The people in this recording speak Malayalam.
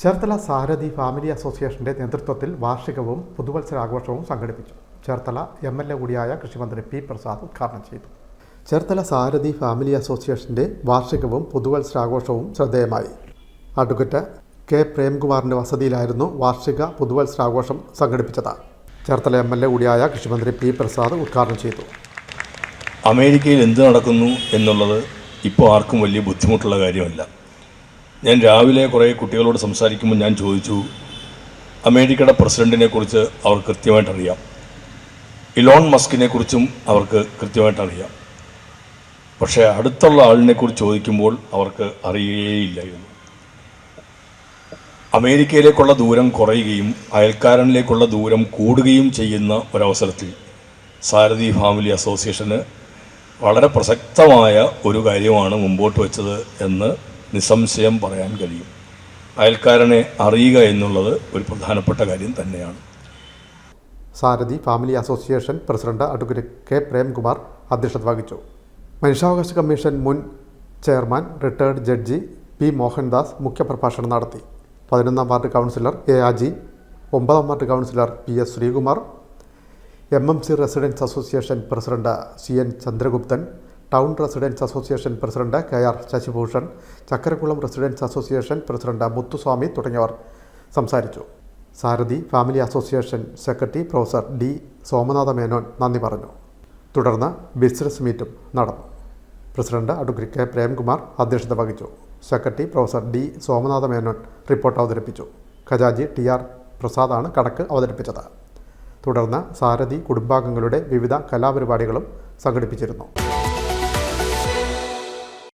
ചേർത്തല സാരഥി ഫാമിലി അസോസിയേഷന്റെ നേതൃത്വത്തിൽ വാർഷികവും പുതുവത്സരാഘോഷവും സംഘടിപ്പിച്ചു. ചേർത്തല MLA കൂടിയായ കൃഷിമന്ത്രി P. പ്രസാദ് ഉദ്ഘാടനം ചെയ്തു. ചേർത്തല സാരഥി ഫാമിലി അസോസിയേഷന്റെ വാർഷികവും പുതുവത്സരാഘോഷവും ശ്രദ്ധേയമായി. Advocate K. പ്രേംകുമാറിന്റെ വസതിയിലായിരുന്നു വാർഷിക പുതുവത്സരാഘോഷം സംഘടിപ്പിച്ചത്. ചേർത്തല MLA കൂടിയായ കൃഷിമന്ത്രി P. പ്രസാദ് ഉദ്ഘാടനം ചെയ്തു. അമേരിക്കയിൽ എന്ത് നടക്കുന്നു എന്നുള്ളത് ഇപ്പോൾ ആർക്കും വലിയ ബുദ്ധിമുട്ടുള്ള കാര്യമല്ല. ഞാൻ രാവിലെ കുറേ കുട്ടികളോട് സംസാരിക്കുമ്പോൾ ഞാൻ ചോദിച്ചു, അമേരിക്കയുടെ പ്രസിഡൻറ്റിനെ കുറിച്ച് അവർക്ക് കൃത്യമായിട്ടറിയാം, ഇലോൺ മസ്കിനെ കുറിച്ചും അവർക്ക് കൃത്യമായിട്ടറിയാം. പക്ഷേ അടുത്തുള്ള ആളിനെക്കുറിച്ച് ചോദിക്കുമ്പോൾ അവർക്ക് അറിയുകയില്ലായിരുന്നു. അമേരിക്കയിലേക്കുള്ള ദൂരം കുറയുകയും അയൽക്കാരനിലേക്കുള്ള ദൂരം കൂടുകയും ചെയ്യുന്ന ഒരവസരത്തിൽ സാരഥി ഫാമിലി അസോസിയേഷന് വളരെ പ്രസക്തമായ ഒരു കാര്യമാണ് മുമ്പോട്ട് വെച്ചത് എന്ന് നിസ്സംശയം പറയാൻ കഴിയും. അയൽക്കാരനെ അറിയുക എന്നുള്ളത് ഒരു പ്രധാനപ്പെട്ട കാര്യം തന്നെയാണ്. Sarathi family association president advocate K. Premkumar അധ്യക്ഷത വഹിച്ചു. മനുഷ്യാവകാശ കമ്മീഷൻ മുൻ chairman retired judge P. Mohandas മുഖ്യപ്രഭാഷണം നടത്തി. 11ാം വാർഡ് കൗൺസിലർ A. അജി, 9ാം ward councillor PS. Sreekumar, MMC residents association president CN. Chandraguptan, town residents association president KR. Sasibhushan, Chakkarakkulam residents association president Muthuswamy തുടങ്ങിയവർ സംസാരിച്ചു. Sarathi family association secretary professor D. Somanatha Menon നന്ദി പറഞ്ഞു. തുടർന്ന് ബിസിനസ് മീറ്റും നടന്നു. President advocate K. പ്രേംകുമാർ അധ്യക്ഷത വഹിച്ചു. Secretary professor D. Somanatha Menon report അവതരിപ്പിച്ചു. ഖജാജി TR. പ്രസാദാണ് കണക്ക് അവതരിപ്പിച്ചത്. തുടർന്ന് സാരഥി കുടുംബാംഗങ്ങളുടെ വിവിധ കലാപരിപാടികളും സംഘടിപ്പിച്ചിരുന്നു.